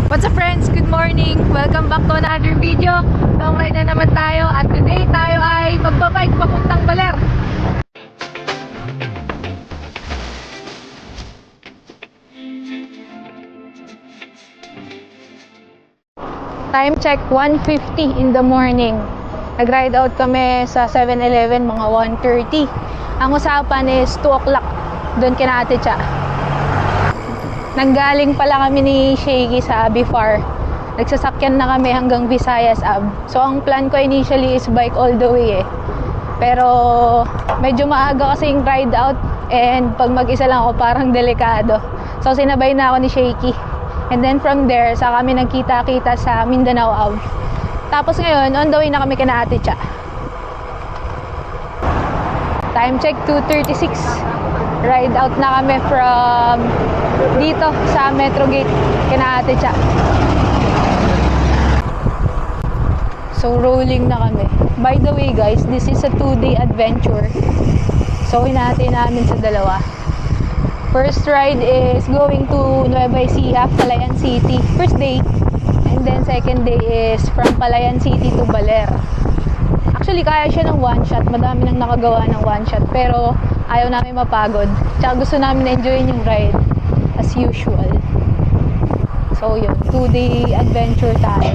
What's up friends? Good morning! Welcome back to another video. Long ride na naman tayo at today tayo ay magbabike papuntang Baler. Time check 1:50 in the morning. Nag-ride out kami sa 7-Eleven mga 1:30. Ang usapan is 2 o'clock doon kina Ate Cha. Nanggaling pala kami ni Shaky sa Bifar. Nagsasakyan na kami hanggang Visayas Ab. So ang plan ko initially is bike all the way Pero medyo maaga kasing ride out and pag mag-isa lang ako parang delikado. So sinabay na ako ni Shaky. And then from there, sa kami nagkita-kita sa Mindanao Ab. Tapos ngayon, on the way na kami kina Ate Cha. Time check 2:36. Ride out na kami from dito sa Metro Gate kina Ate Cha. So rolling na kami. By the way guys, this is a 2-day adventure. So hinati namin sa dalawa. First ride is going to Nueva Ecija, Palayan City. First day. And then second day is from Palayan City to Baler. Actually kaya siya ng one shot. Madami nang nakagawa ng one shot. Pero ayaw namin mapagod. Tsaka gusto namin na-enjoyin yung ride as usual. So yun, 2-day adventure tayo.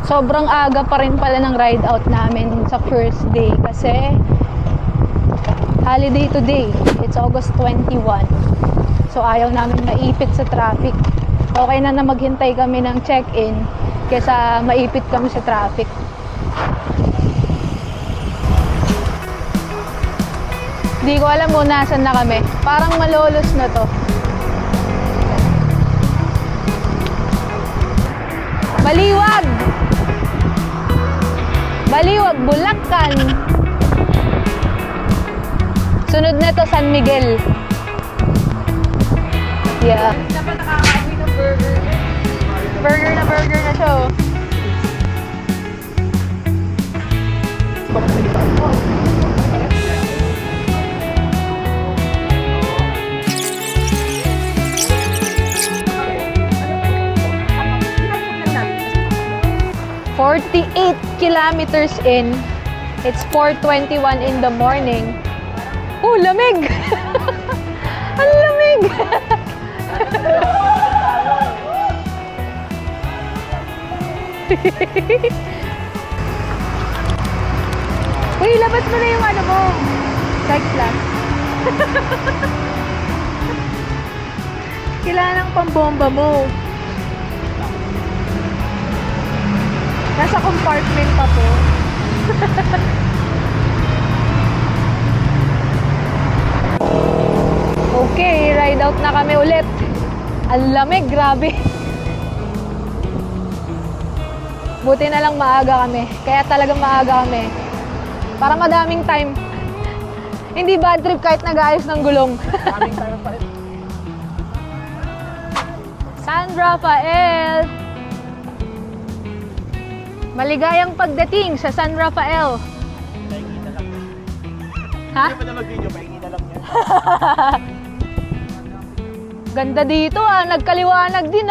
Sobrang aga pa rin pala ng ride out namin sa first day kasi holiday today. It's August 21. So ayaw namin maipit sa traffic. Okay na maghintay kami ng check-in kaysa maipit kami sa traffic. Di ko alam mo nasan na kami. Parang Malolos na to. Baliwag! Baliwag, Bulacan. Sunod na to San Miguel. Yeah. Dapat nakakaamoy ng burger. Burger na siya. 48 kilometers in. It's 4:21 in the morning. Oh, lamig! Ang lamig! Uy, labas mo na yung ano mo. Text lang. Kailangan ng pambomba mo. Nasa compartment pa po. Okay, ride out na kami ulit. Ang lamig, grabe. Buti na lang maaga kami. Kaya talagang maaga kami. Para madaming time. Hindi bad trip kahit nag-ayos ng gulong. Maraming tayo pa rin. San Rafael! Maligayang pagdating sa San Rafael. Pahingi na lang. Ha? Hindi pa na mag-video, pahingi na lang yan. Ganda dito nagkaliwanag din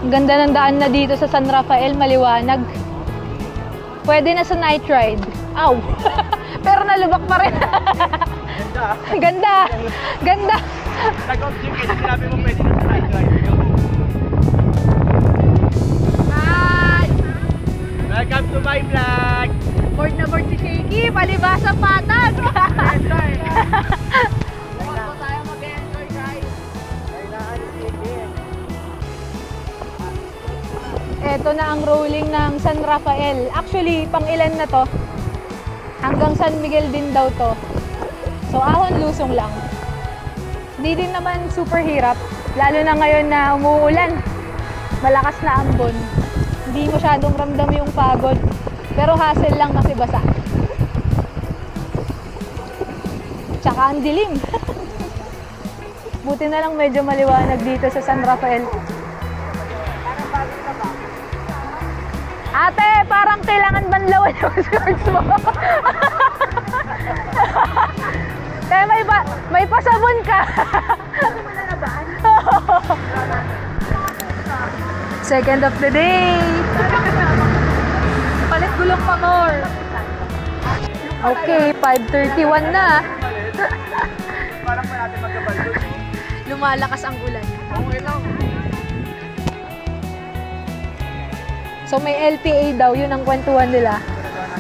Ang ganda ng daan na dito sa San Rafael, maliwanag. Pwede na sa night ride. Aw! Pero nalubak pa rin. Ganda. Ganda! Nag-object kasi sinabi mo pwede na sa night ride. Hi! Welcome to my vlog! Board na board si Shaky, palibasa patag! Enjoy! Huwag po tayo mag-enjoy guys! Kailangan i-enjoy. Eto na ang rolling ng San Rafael. Actually, pang ilan na to? Hanggang San Miguel din daw to. So, ahon lusong lang. Hindi din naman super hirap. Lalo na ngayon na umuulan. Malakas na ambon. Hindi masyadong ramdam yung pagod. Pero hassle lang kasi basa. Tsaka ang dilim. Buti na lang medyo maliwanag dito sa San Rafael. Ate, parang kailangan banlawan yung skirts mo. Kaya may pasabon ka. Second of the day. Palit gulong pa more. Okay, 5:31 na. Parang pa natin magkabaldo. Lumalakas ang ulan. Okay lang. So may LPA daw, yun ang kwentuhan nila.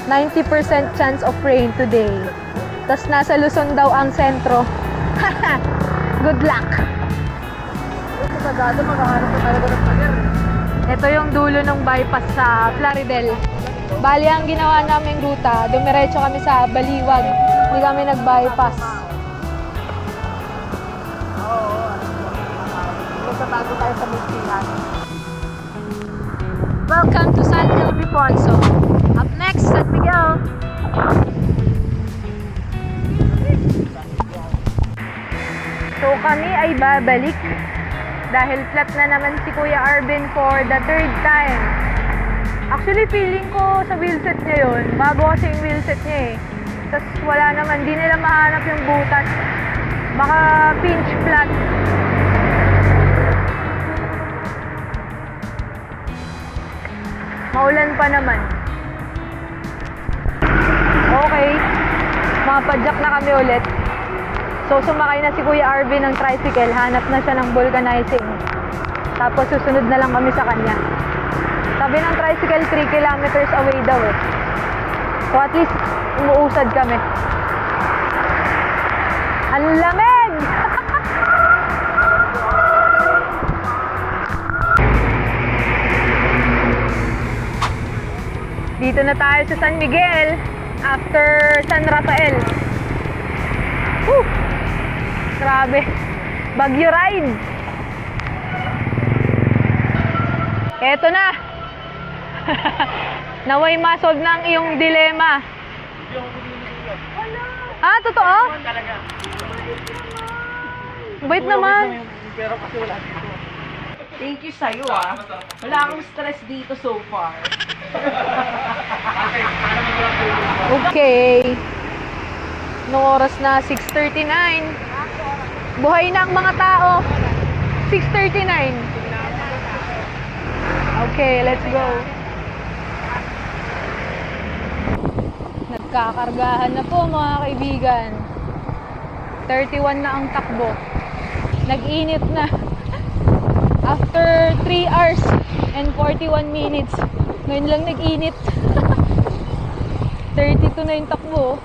90% chance of rain today. Tapos nasa Luzon daw ang sentro. Good luck! Sagado, maghahanap ko talaga ng pader. Ito yung dulo ng bypass sa Plaridel. Bali, ang ginawa naming ruta, dumiretso kami sa Baliwag. Hindi kami nag-bypass. Oo. Magtatago tayo sa Multihan. Welcome to San Ildefonso. Up next, San Miguel. So kami ay babalik dahil flat na naman si Kuya Arvin for the third time. Actually, feeling ko sa wheelset niya yun. Bago kasi yung wheelset niya eh. Tapos wala naman, di nila mahanap yung butas. Baka pinch flat. Maulan pa naman. Okay. Mapadjak na kami ulit. So, sumakay na si Kuya Arvin ng tricycle. Hanap na siya ng vulcanizing. Tapos, susunod na lang kami sa kanya. Sabi ng tricycle, 3 kilometers away daw eh. So, at least, umuusad kami. Ang lamig! Dito na tayo sa San Miguel after San Rafael. Woo! Grabe. Baguio ride. Eto na. Naway ma-solve ng iyong dilema. Ah, totoo? Talaga. Wait naman. Pero kasi wala dito. Thank you sa'yo ah. Wala akong stress dito so far. Okay. Noong oras na 6:39. Buhay na ang mga tao. 6:39. Okay, let's go. Nagkakargahan na po mga kaibigan. 31 na ang takbo. Nag-init na. After 3 hours and 41 minutes. Ngayon lang nag-init. 32 na yung takbo.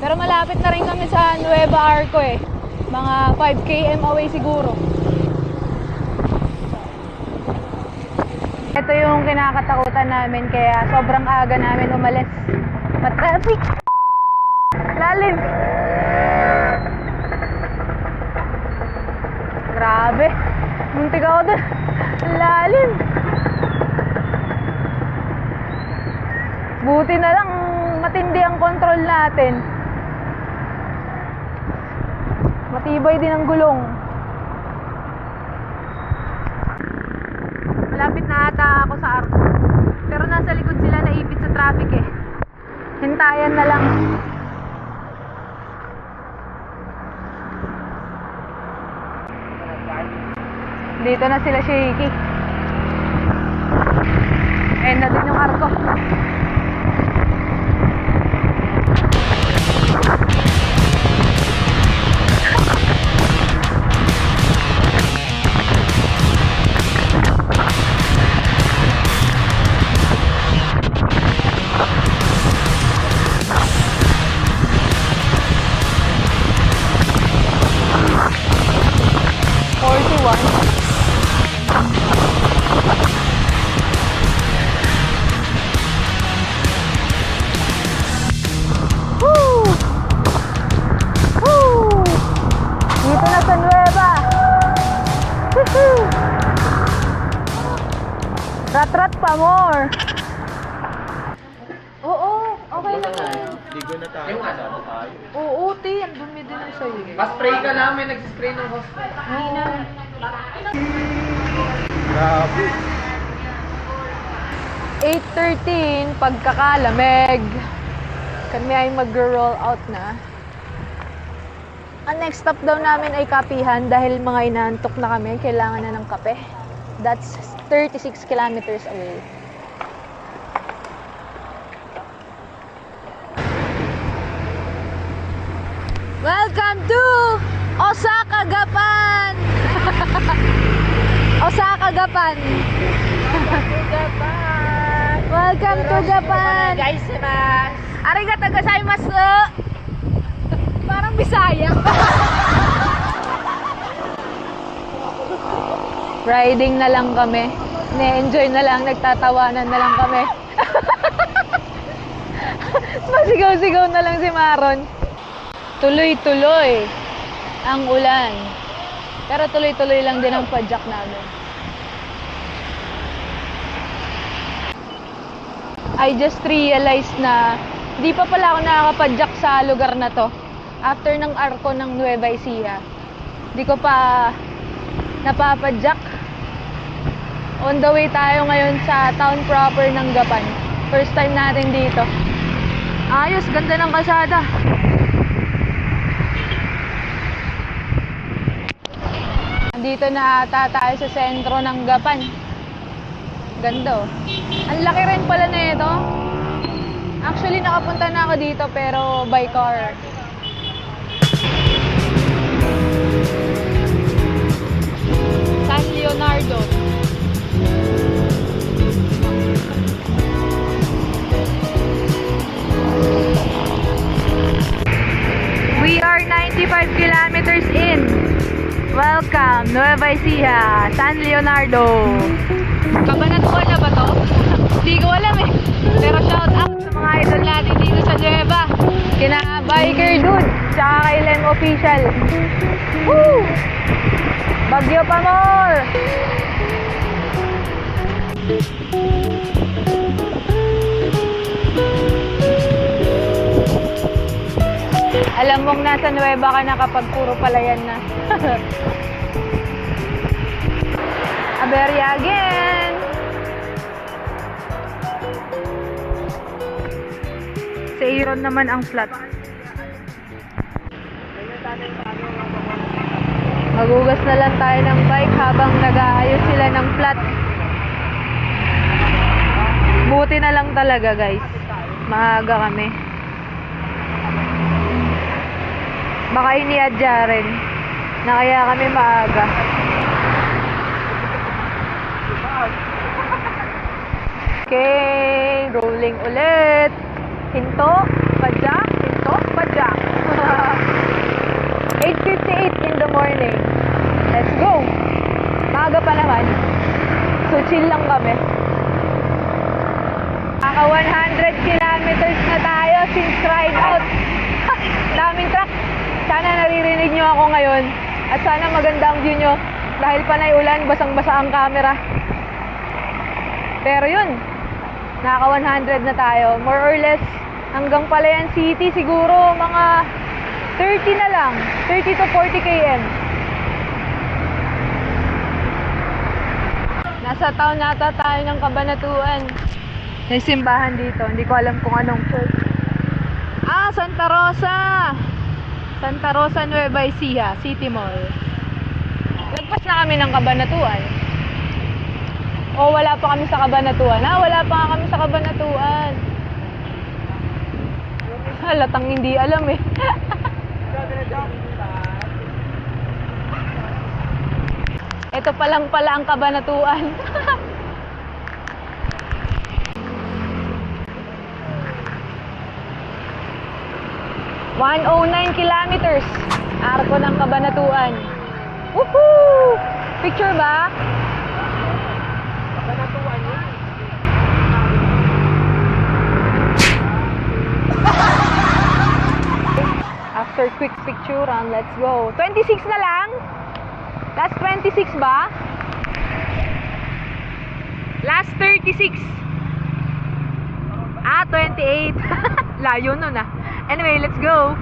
Pero malapit na rin kami sa Nueva Arco eh. Mga 5 km away siguro. Ito yung kinakatakutan namin kaya sobrang aga namin umalis. Matraffic! Lalim! Grabe! Muntik ako dun. Lalim! Buti na lang matindi ang control natin. Matibay din ang gulong. Malapit na ata ako sa Arco. Pero nasa likod sila naipit sa traffic eh. Hintayan na lang. Dito na sila shaky. Ayun na din yung Arco. Rat-rat pa more. Oo, okay lang yan. Ligo na tayo. Yung ano tayo. Oo, te, ang dumi din ang sa'yo. Pa-spray ka namin, nag-spray ng hospital. Hindi na. Grabe. 8:13, pagkakalamig. Kami ay mag-roll out na. Ang next stop daw namin ay Kapihan dahil mga inaantok na kami. Kailangan na ng kape. That's 36 kilometers away. Welcome to Osaka, Japan! Osaka, Japan! Welcome to Japan! Guys, mas. Arigato gozaimasu! Parang Bisaya. Riding na lang kami. Ne-enjoy na lang, nagtatawanan na lang kami. Masigaw-sigaw na lang si Maron. Tuloy-tuloy ang ulan. Pero tuloy-tuloy lang din ang padjak namin. I just realized na di pa pala ako nakakapadjak sa lugar na to. After ng arko ng Nueva Ecija. Di ko pa napapadjak. On the way tayo ngayon sa town proper ng Gapan. First time natin dito. Ayos, ganda ng kalsada. Dito na ata tayo sa sentro ng Gapan. Ganda oh. Ang laki rin pala na ito. Actually, nakapunta na ako dito pero by car. San Leonardo. We are 95 kilometers in. Welcome, Nueva Ecija, San Leonardo. Kabanatuan na ba to? Hindi ko alam eh. Pero shout out sa mga idol natin dito sa Nueva. Kina Biker Dude, tsaka kay Lem Official. Woo! Bagyo pa more! Alam mong nasa Nueva ka na kapag puro palayan na. Aberya again! Sa Aaron naman ang flat. Magugas na lang tayo ng bike habang nag-aayos sila ng flat. Buti na lang talaga guys. Maaga kami. Baka iniadya rin na kaya kami maaga. Okay, rolling ulit. Hinto, padjak, hinto, padjak. 8:58 in the morning. Let's go. Maaga pa naman. So chill lang kami. Naka 100 kilometers na tayo since ride out. Daming truck. Sana naririnig nyo ako ngayon. At sana maganda ang view nyo. Dahil panay ulan, basang-basa ang camera. Pero yun, naka 100 na tayo. More or less, hanggang Palayan City, siguro mga 30 na lang. 30 to 40 km. Nasa town nata tayo ng Cabanatuan. May simbahan dito. Hindi ko alam kung anong church. Ah, Santa Rosa! Santa Rosa, Nueva Ecija, City Mall. Lagpas na kami ng Cabanatuan. O, wala pa kami sa Cabanatuan. Ah, wala pa kami sa Cabanatuan. Halatang hindi alam eh. Ito pa lang pala ang Cabanatuan. 109 kilometers. Arko ng Cabanatuan. Woohoo! Picture ba? Kabanatuan yun. After quick picture run, let's go. 26 na lang? Last 26 ba? Last 36. Ah, 28. Layo nun ah. Anyway, let's go.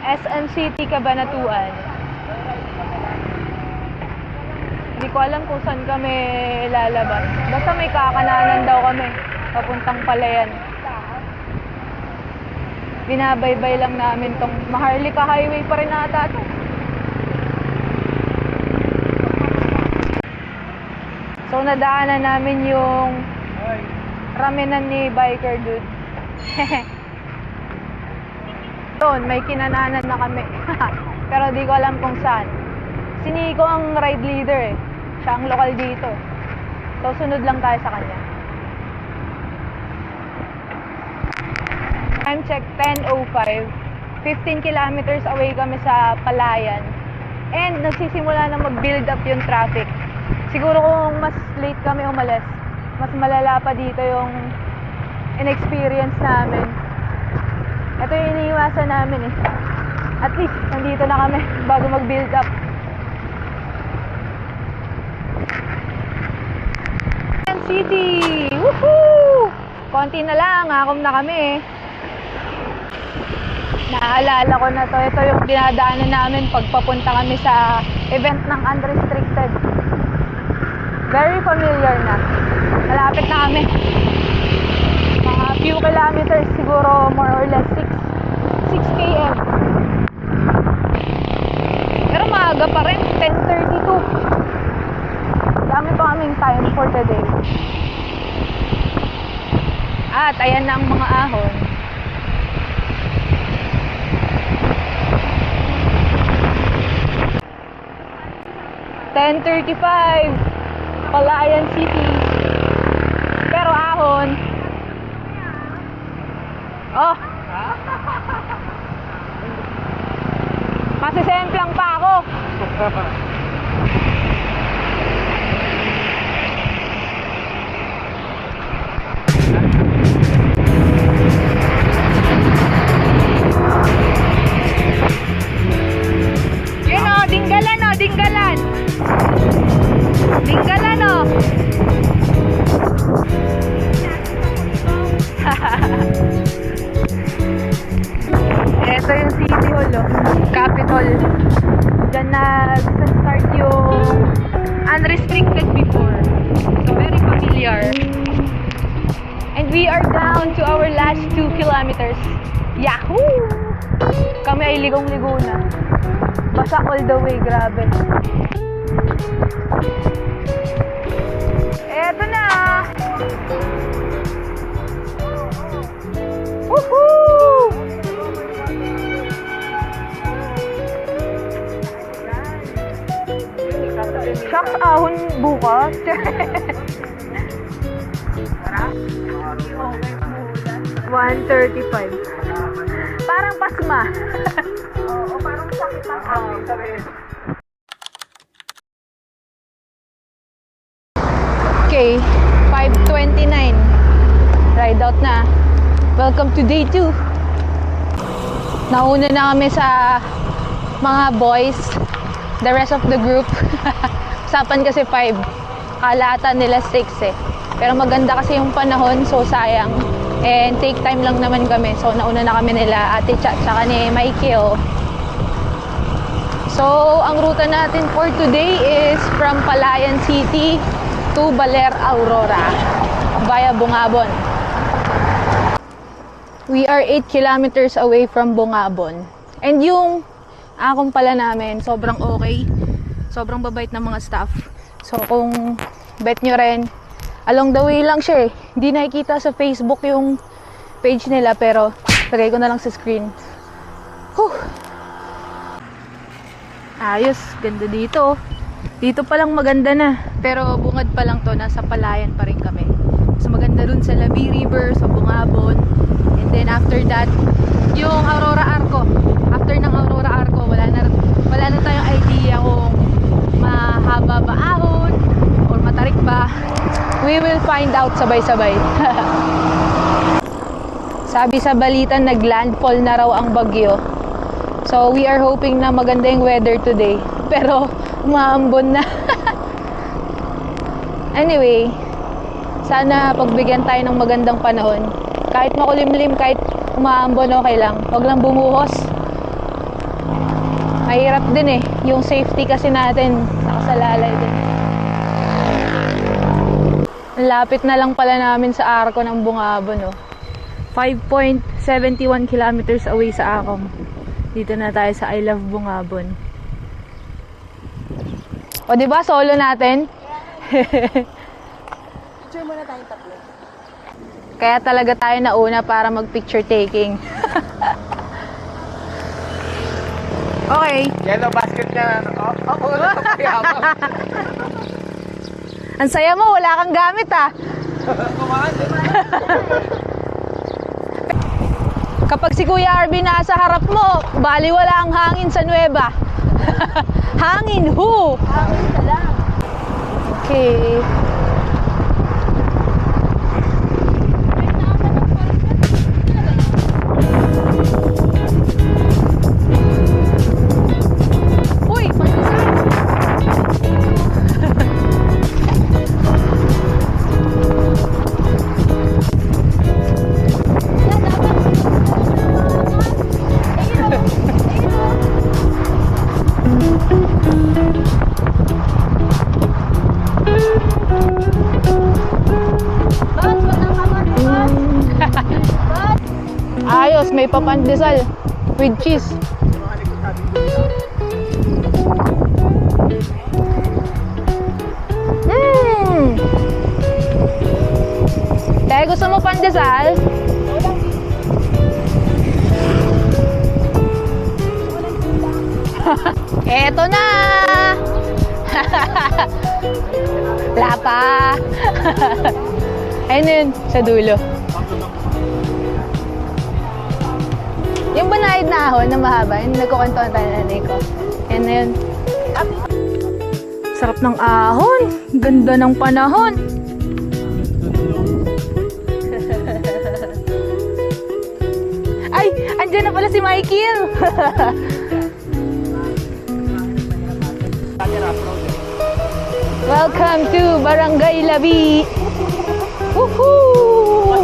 SM City, Cabanatuan. Hindi ko alam kung saan kami lalabas. Basta may kakananan daw kami. papuntang Palayan. Binabaybay lang namin tong Maharlika Highway pa rin ata to. So nadaanan namin yung ramenan ni Biker Dude. Doon, may kinananan na kami. Pero di ko alam kung saan. Si Nico ang ride leader eh. Siya ang lokal dito. So sunod lang tayo sa kanya. Time check 10:05. 15 kilometers away kami sa Palayan. And nagsisimula na mag-build up yung traffic. Siguro kung mas late kami umalis, mas malala pa dito yung in-experience namin. Ito yung iniiwasan namin eh. At least, nandito na kami bago mag-build up. City! Woohoo! Konti na lang, akom na kami eh. Naalala ko na to. Ito yung dinadaanan namin pagpapunta kami sa event ng Unrestricted. Very familiar na. Malapit na kami. Mga few kilometers, siguro more or less 6 km. Pero maaga pa rin, 10:32. Dami pa kaming time for the day. At ayan na ang mga ahon. (10:35) Palayan City. Pero ahon. Oh. Masisemplang pa ako. Yun o, dinggalan o, dinggalan. Dinggalan o. Ito yung City Hall o, Capitol. Diyan nag-start yung Unrestricted before. So very familiar. And we are down to our last 2 kilometers. Yahoo! Kami ay ligong-ligo na. Basa all the way, grabe. Eto na! Woohoo! Shucks, ahon bukas. 1:35. Parang pasma. Oo, parang sakit ang Okay, 5:29. Ride out na. Welcome to day 2. Nauna na kami sa mga boys. The rest of the group. Usapan kasi 5. Kalata nila 6 eh. Pero maganda kasi yung panahon, so sayang. And take time lang naman kami. So nauna na kami nila Ate Cha tsaka ni Michael. So ang ruta natin for today is from Palayan City to Baler Aurora via Bungabon. We are 8 kilometers away from Bungabon. And yung akong pala namin, sobrang okay. Sobrang babait ng mga staff. So kung bet nyo rin, along the way lang siya eh. Hindi nakikita sa Facebook yung page nila, pero lagay ko na lang sa screen. Whew. Ayos, ganda dito. Dito pa lang maganda na. Pero bungad pa lang to, nasa Palayan pa rin kami. So maganda dun sa Labi River, sa Bungabon. And then after that, yung Aurora Arco. After ng Aurora Arco, wala na tayong idea kung mahaba ba ahon or matarik ba. We will find out sabay-sabay. Sabi sa balita, nag-landfall na raw ang bagyo. So we are hoping na maganda yung weather today. Pero umaambon na. Anyway, sana pagbigyan tayo ng magandang panahon. Kahit makulimlim, kahit umaambon, okay lang. Huwag lang bumuhos. Mahirap din eh. Yung safety kasi natin nakasalalay din. Lapit na lang pala namin sa Arco ng Bungabon, no? 5.71 kilometers away sa Acom. Dito na tayo sa I Love Bungabon. O, diba? Solo natin? Picture muna tayong tatlo. Kaya talaga tayo nauna para mag-picture taking. Okay. Yellow basket ka na. Ako na kapayabang. Ang saya mo, wala kang gamit ah. Kapag si Kuya Arby nasa harap mo, bali wala ang hangin sa Nueva. Hangin, hu! Hangin ka lang. Okay. Uy! Ayos, may papandesal with cheese. Tay, gusto mo pandesal? Eto na! Wala pa. Ayun na yun, sa dulo. Yung banayad na ahon na mahaba, yung nagkukwentuhan tayo na nanay ko. Yan na yun. Sarap ng ahon. Ganda ng panahon. Ay, andyan na pala si Michael. Welcome to Barangay Labi. Woohoo!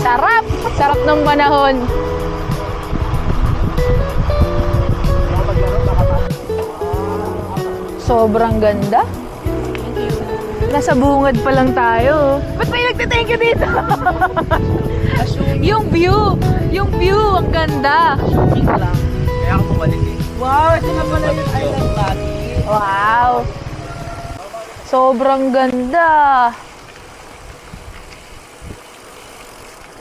Sarap! Sarap ng panahon. Sobrang ganda. Nasa bungad pa lang tayo. Ba't may nagte-thank you dito? Yung view! Yung view! Ang ganda! Kaya ako bumalik eh. Wow, ito na pala yung island natin. Wow! Sobrang ganda!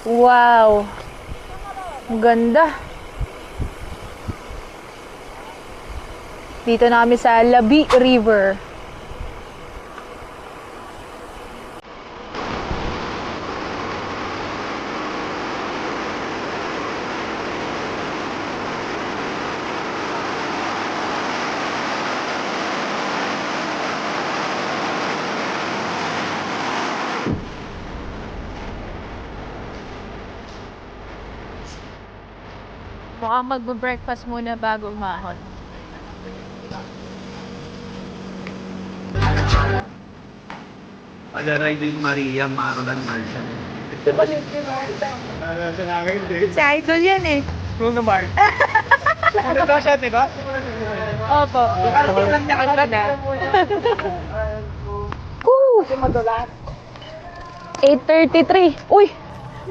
Wow! Ang ganda! Dito na kami sa Labi River. Mukhang magbe-breakfast muna bago umahon. Pag-aray din Maria, Marolan, Marshall. Si Idol yan eh. Bruno Mars. Ano to siya, diba? Opo. Parang niya ka na. Woo! 8:33. Uy!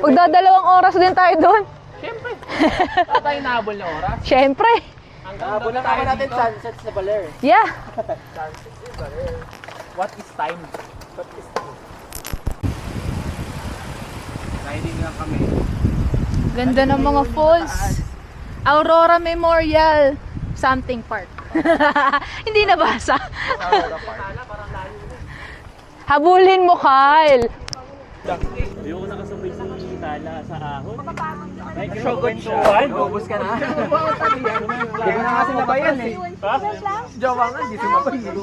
Magdadalawang oras din tayo doon. Siyempre. Saan tayo nahabol na oras? Siyempre. Nahabol lang naman natin sunset sa Baler. Yeah. Sunset sa Baler. What is time? What is time? Riding lang kami. Ganda ng mga falls. Aurora Memorial something park. Hindi nabasa. Habulin mo, Kyle. Ayoko nakasabay si Tala sa ahon. Kwentuhan? Ubus ka na? Hindi ko na kasi nabayan eh. Jowa nga, hindi sumabayan.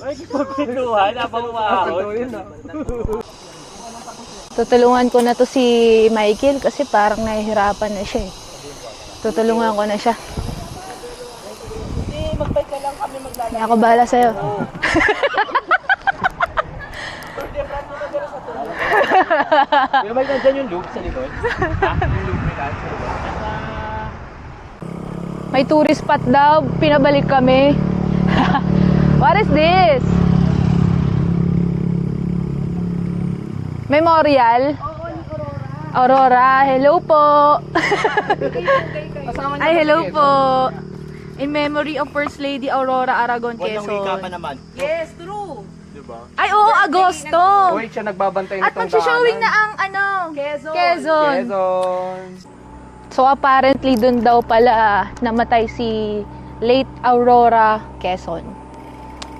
Ay, kipagkwentuhan habang umahon. Tutulungan ko na to si Michael kasi parang nahihirapan na siya eh. Tutulungan ko na siya. Hindi, mag-bike ka lang kami maglalakad. Hindi ako bahala sa'yo. Pero may nandyan yung loop sa likod. Yung loop nila sa likod. May tourist spot daw, pinabalik kami. What is this? Memorial? Oo, ni Aurora. Aurora, hello po. Kasama niyo Ay, ba hello si po. In memory of First Lady Aurora Aragon, Walang wika pa Quezon. naman. Yes, true. Diba? Ay, oo, Agosto. Wait, siya nagbabantay At nitong magsishowing na daanan. ang Quezon. Quezon. Quezon. So apparently dun daw pala namatay si late Aurora Quezon.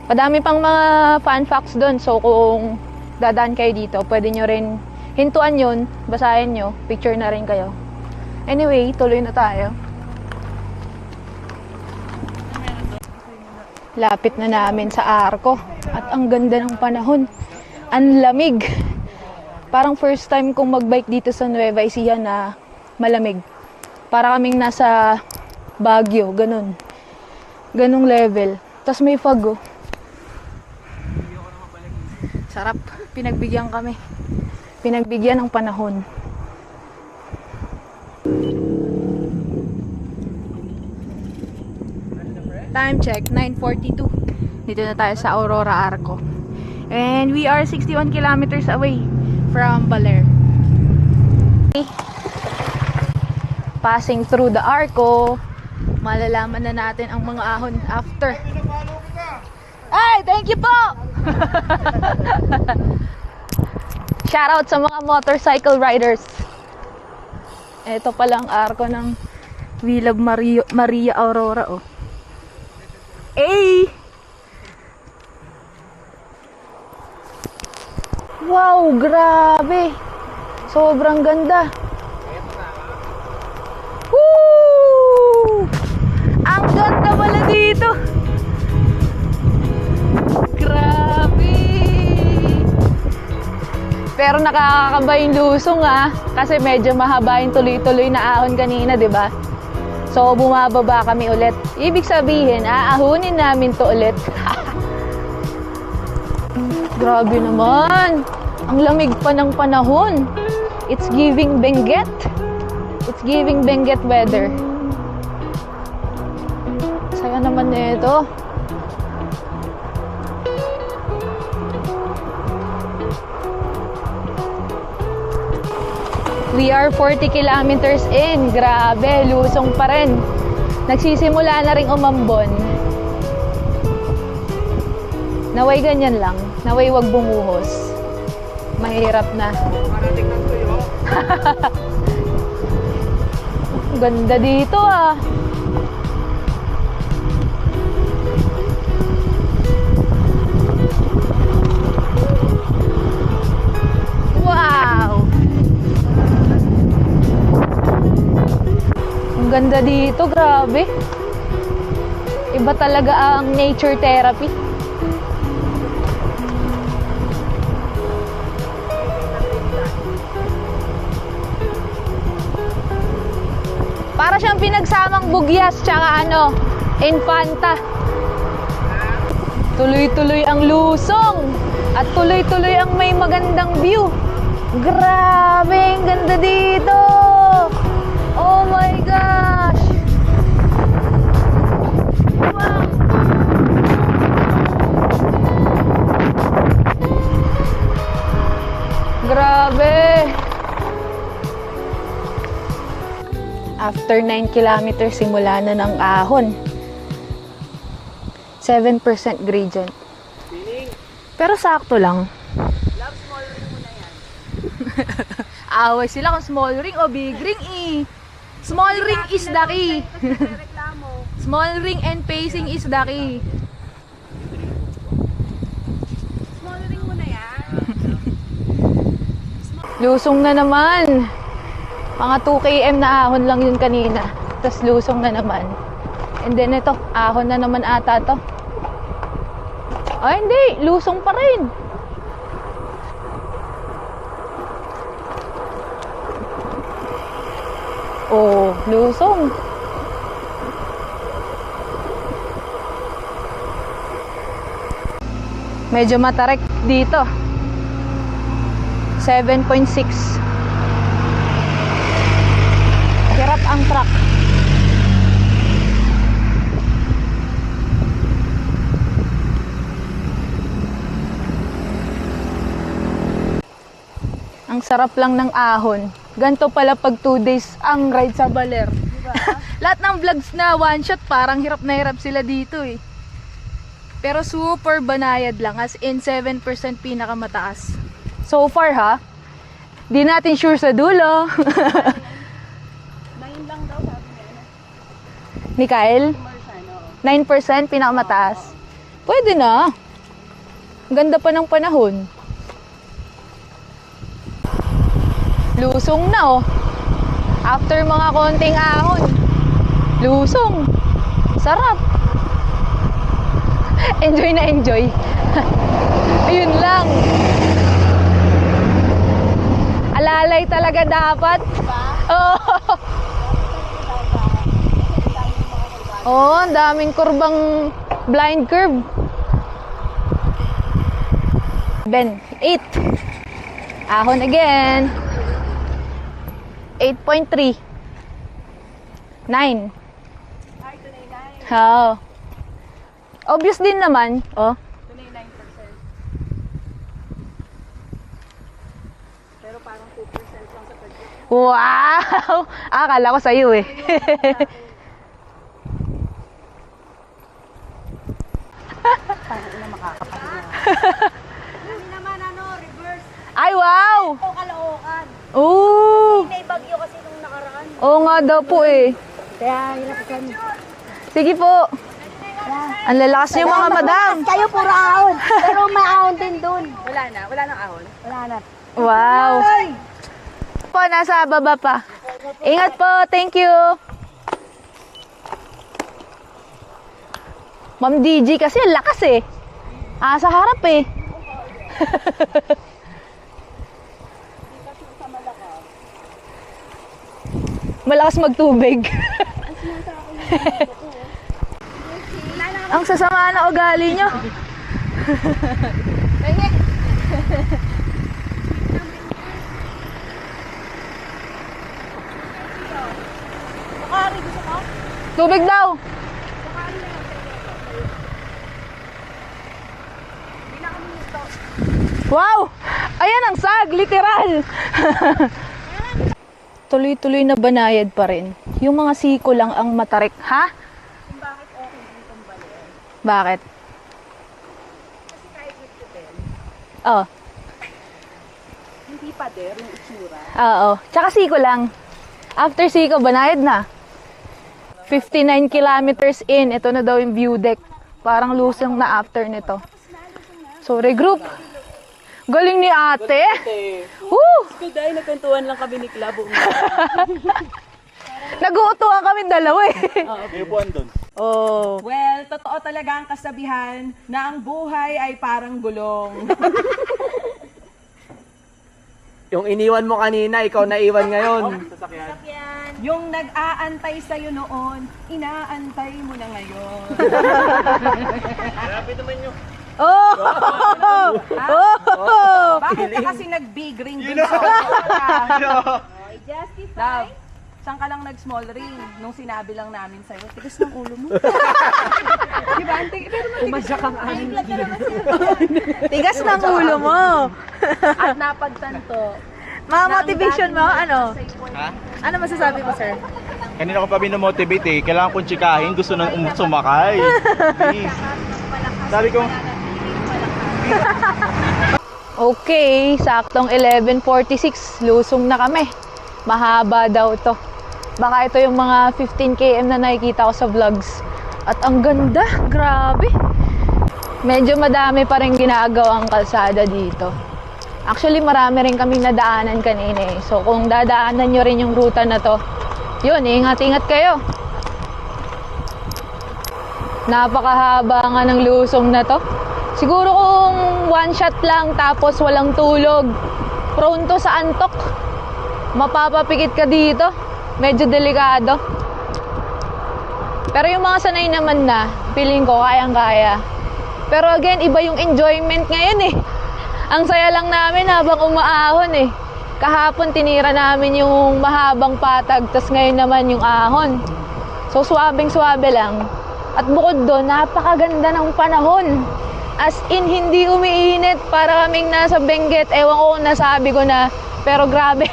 Madami pang mga fun facts dun. So kung dadaan kayo dito, pwede nyo rin hintuan yun, basahin nyo, picture na rin kayo. Anyway, tuloy na tayo. Lapit na namin sa Arco. At ang ganda ng panahon. Ang lamig. Parang first time kong magbike dito sa Nueva Ecija na malamig. Para kaming nasa Baguio, ganun. Ganung level. Tapos may fog, oh. Sarap. Pinagbigyan kami. Pinagbigyan ng panahon. Time check, 9:42. Dito na tayo sa Aurora Arco. And we are 61 kilometers away from Baler. Passing through the Arco, malalaman na natin ang mga ahon after. Ay, thank you po! Shoutout sa mga motorcycle riders. Ito palang arko ng Villa Maria Aurora, oh. Ay! Wow, grabe! Sobrang ganda. Woo! Ang ganda pala dito. Grabe! Pero nakakakaba yung lusong, kasi medyo mahaba yung tuloy-tuloy na ahon kanina, 'di ba? So bumababa kami ulit. Ibig sabihin, aahunin namin to ulit. Grabe naman. Ang lamig pa ng panahon. It's giving Benguet. It's giving Benguet weather. Saya naman nito. We are 40 kilometers in. Grabe, lusong pa rin. Nagsisimula na ring umambon. Naway ganyan lang. Naway wag bumuhos. Mahirap na. Marating ng tuyo. Ganda dito, Wow! Ang ganda dito, grabe. Iba talaga ang nature therapy. Para siyang pinagsamang bugyas tsaka Infanta. Tuloy-tuloy ang lusong at tuloy-tuloy ang may magandang view. Grabe, ang ganda dito. Oh my gosh. Wow. Grabe. After 9 kilometers, simula na ng ahon. 7% gradient. Pero sakto lang. Love, small ring mo na yan. Away sila kung small ring o big ring Small ring is the key. Reklamo. Small ring and pacing is the key. Small ring mo na yan. Lusong na naman. Mga 2 km na ahon lang yun kanina. Tapos lusong na naman. And then ito, ahon na naman ata to. Ay hindi, lusong pa rin. Oh, lusong. Medyo matarik dito. 7.6. Hirap ang truck. sarap lang ng ahon. Ganto pala pag 2 days ang ride sa Baler. Lahat ng vlogs na one shot, parang hirap na hirap sila dito eh. Pero super banayad lang, as in 7% pinakamataas. So far ha, di natin sure sa dulo. 9 lang daw sabi niya. Ni Kyle, Marsan, 9% pinakamataas. Pwede na. Ganda pa ng panahon. Lusong na oh. After mga konting ahon, lusong. Sarap. Enjoy na enjoy. Ayun lang. Alalay talaga dapat. Oh. Oh, ang daming kurbang blind curve. Ben, 8. Ahon again. 8.3. 9. Ay, tunay 9. Oh. Obvious din naman. Oh. Tunay 9%. Pero parang 2% lang sa pag-ibig. Wow! Akala ko sa'yo eh. Parang ina makakapahinga. Kami naman reverse. Ay, wow! O Caloocan. Oo! May bagyo kasi nung nakaraan. Oo nga daw po eh. Kaya hirap kami. Sige po. Ang lalakas niyo mga madam. Kayo puro ahon. Pero may ahon din dun. Wala na. Wala nang ahon. Wala na. Wow. Po, nasa baba pa. Ingat po. Thank you. Ma'am DG kasi ang lakas eh. Sa harap eh. Malakas magtubig. Ang sasama na ugali nyo. Tubig daw. Wow! Ayan ang sag, literal. Tuloy-tuloy na banayad pa rin. Yung mga siko lang ang matarik. Ha? Kung bakit okay ditong Baler. Bakit? Kasi kahit with hotel, Oh. hindi pa der yung itsura. Oo. Tsaka siko lang. After siko, banayad na. 59 kilometers in. Ito na daw yung view deck. Parang lusong na after nito. So, regroup. Galing ni ate. Woo! Good day, nagkwentuhan lang kami ni Klabo. Nag-uutuan kami dalawa eh. Ipuan doon. Oh. Well, totoo talaga ang kasabihan na ang buhay ay parang gulong. Yung iniwan mo kanina, ikaw naiwan ngayon. Yung nag-aantay sa'yo noon, inaantay mo na ngayon. Grabe naman yung... Oh! Oh! Bakit ka kasi nag-big ring dun sa ulo? Justify. Love, saan ka lang nag-small ring nung sinabi lang namin sa'yo? Tigas ng ulo mo. Diba? Pero umasya kang aning Tigas ng ulo mo. at napagtanto. Mga motivation mo, ano? Ha? Ano masasabi mo, sir? Kanina ko pa binomotivate eh. Kailangan kong tsikahin. Gusto nang sumakay. Please. Sabi ko, Okay, saktong 11:46, lusong na kami. Mahaba daw to. Baka ito yung mga 15 km na nakikita ko sa vlogs. At ang ganda, grabe. Medyo madami pa rin ginagawang kalsada dito. Actually, marami rin kaming nadaanan kanina eh. So kung dadaanan nyo rin yung ruta na to, yun, ingat-ingat kayo. Napakahaba nga ng lusong na to. Siguro kung one shot lang tapos walang tulog, prone to sa antok. Mapapapikit ka dito. Medyo delikado. Pero yung mga sanay naman na, feeling ko kayang-kaya. Pero again, iba yung enjoyment ngayon eh. Ang saya lang namin habang umaahon eh. Kahapon tinira namin yung mahabang patag, tas ngayon naman yung ahon. So swabing-swabe lang. At bukod doon, napakaganda ng panahon. As in, hindi umiinit para kaming nasa Benguet. Ewan ko kung nasabi ko na pero grabe.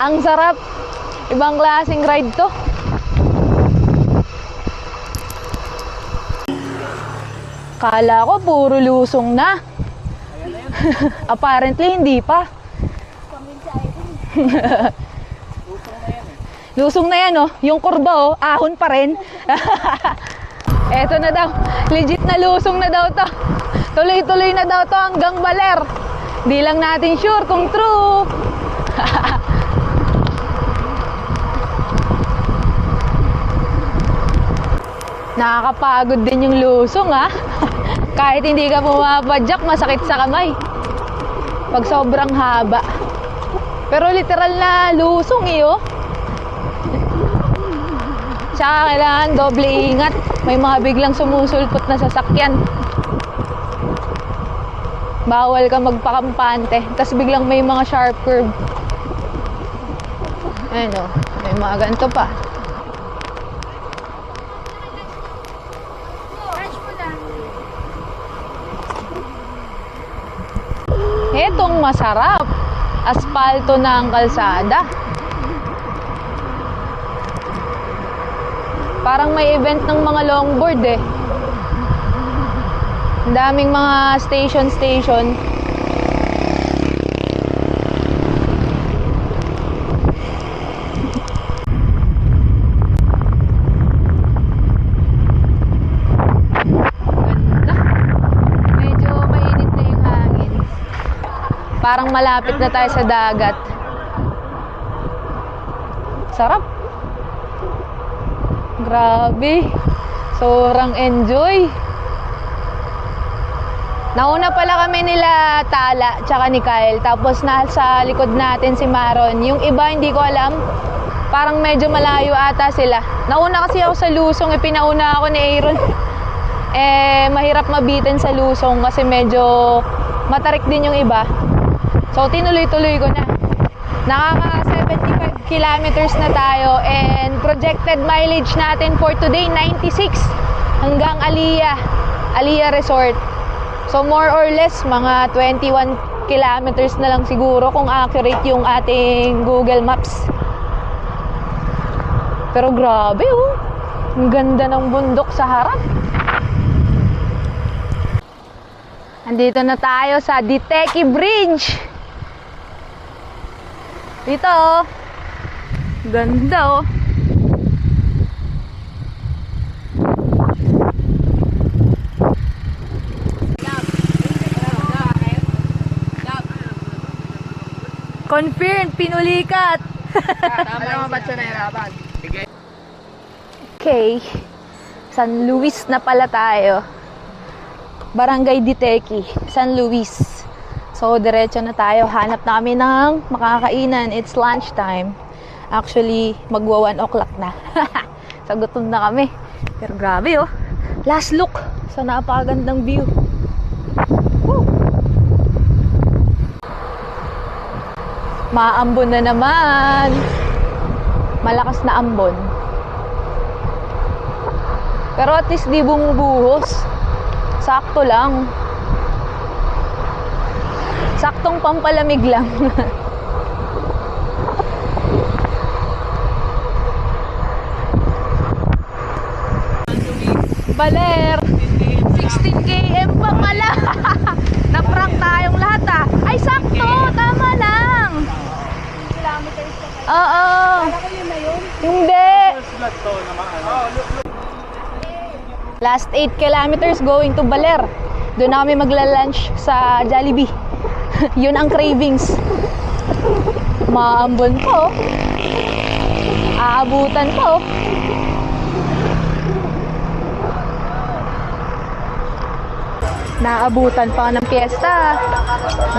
Ang sarap. Ibang klaseng ride to. Kala ko puro lusong na. Apparently hindi pa. Lusong na yan, oh. Yung kurba, oh, ahon pa rin. Eto na daw. Legit na lusong na daw to. Tuloy-tuloy na daw to hanggang Baler. Di lang natin sure kung true. Nakakapagod din yung lusong, ha. Kahit hindi ka pumapadyak, masakit sa kamay. Pag sobrang haba. Pero literal na lusong, eh, oh. Tsaka kailangan doble ingat. May mga biglang sumusulpot na sasakyan. Bawal ka magpakampante. Tapos biglang may mga sharp curve. Ayun, oh. May mga ganito pa. Etong masarap. Aspalto ng kalsada. Parang may event ng mga longboard, eh. Ang daming mga station. Ganda. Medyo mainit na yung hangin. Parang malapit na tayo sa dagat. Sarap. Grabe. Sobrang enjoy. Nauna pala kami nila Tala tsaka ni Kyle. Tapos nasa likod natin si Maron. Yung iba hindi ko alam. Parang medyo malayo ata sila. Nauna kasi ako sa lusong. Pinauna ako ni Aaron. Mahirap mabitin sa lusong kasi medyo matarik din yung iba. So tinuloy-tuloy ko na. Nakaka 75 kilometers na tayo and projected mileage natin for today 96 hanggang Aliyah Resort. So more or less mga 21 kilometers na lang siguro kung accurate yung ating Google Maps. Pero grabe, oh. Ang ganda ng bundok sa harap. Andito na tayo sa Diteki Bridge. Dito, oh. Ganda, oh. Confirmed, pinulikat. Tama naman ba't siya nahirapan? Okay. San Luis na pala tayo. Barangay Diteki, San Luis. So, diretso na tayo. Hanap na kami ng makakainan. It's lunchtime. Actually, magwa 1 o'clock na. So, gutom na kami. Pero grabe, oh. Last look sa napakagandang view. Woo! Maambon na naman. Malakas na ambon. Pero at least di bumubuhos. Sakto lang. Saktong pampalamig lang. Baler. 16 km pa pala. Na-prank tayong lahat, ah. Ay, sakto. Tama lang. Oo. Hindi. Last 8 kilometers going to Baler. Doon na kami magla-lunch sa Jollibee. Yun ang cravings. Maambon po. Aabutan po. Naabutan pa ng piyesta.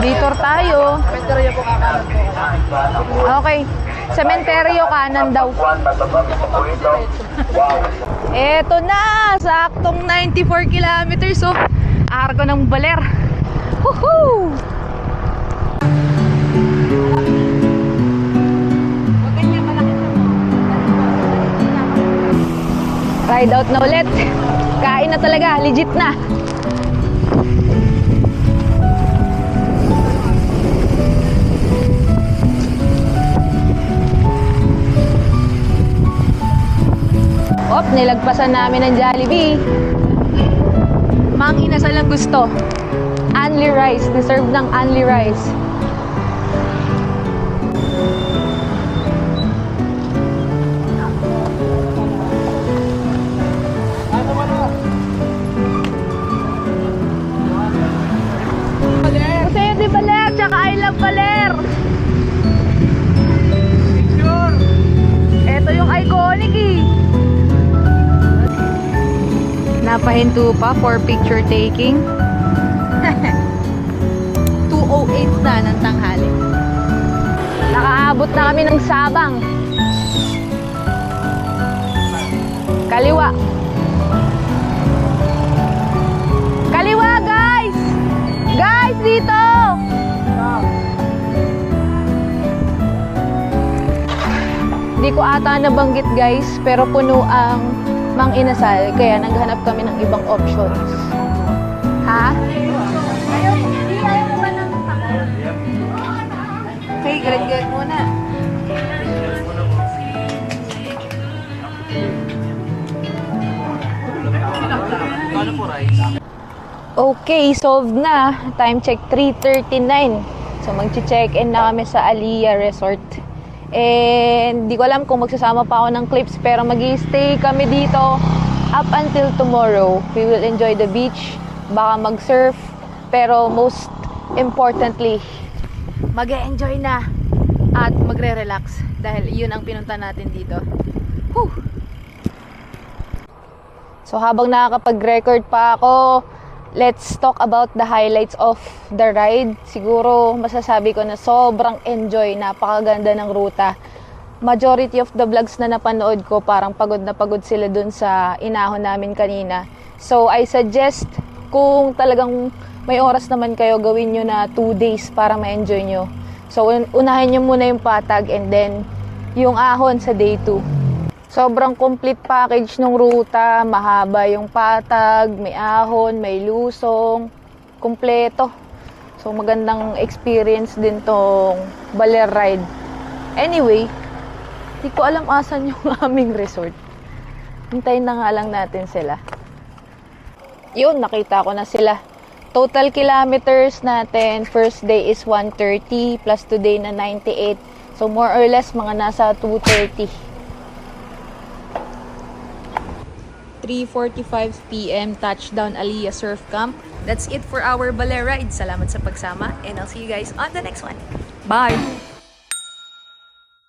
Detour tayo. Cemetery po kakanan po. Okay. Cementerio kanan daw. Eto na. Saktong 94 kilometers. Oh. Arko ng Baler. Woohoo! Ride out na ulit. Kain na talaga. Legit na. Op, nilagpasan namin ng Jollibee. Mang inasal ang gusto. Only rice. Deserve ng only rice. Jose de Baler, tsaka I love Baler. Ito yung iconic eh. Napahinto pa for picture taking. 2:08 na ng tanghali. Nakaabot na kami ng Sabang. Kaliwa. Kaliwa, guys! Guys, dito! Hindi ko ata nabanggit, guys, pero puno ang Mang Inasal, kaya naghanap kami ng ibang options. Ha? Ayaw mo ba ng tako? Okay, galit-galit muna. Okay, solved na. Time check 3:39. So magche-check-in na kami sa Aliyah Resort. And di ko alam kung magsasama pa ako ng clips, pero mag-i-stay kami dito up until tomorrow. We will enjoy the beach, baka mag-surf, pero most importantly, mag-enjoy na at magre-relax dahil yun ang pinunta natin dito. Whew. So habang nakakapag-record pa ako, let's talk about the highlights of the ride. Siguro masasabi ko na sobrang enjoy, napakaganda ng ruta. Majority of the vlogs na napanood ko, parang pagod na pagod sila dun sa inahon namin kanina. So I suggest, kung talagang may oras naman kayo, gawin nyo na 2 days para ma-enjoy nyo. So unahin nyo muna yung Patag and then yung ahon sa day 2. Sobrang complete package ng ruta, mahaba yung Patag, may ahon, may lusong, kumpleto. So magandang experience din tong Baler ride. Anyway, di ko alam asan yung aming resort. Hintayin na nga lang natin sila. Yun, nakita ko na sila. Total kilometers natin, first day is 130 plus today na 98. So more or less mga nasa 230. 3:45 PM touchdown Aliyah Surf Camp. That's it for our Baler ride. Salamat sa pagsama and I'll see you guys on the next one. Bye!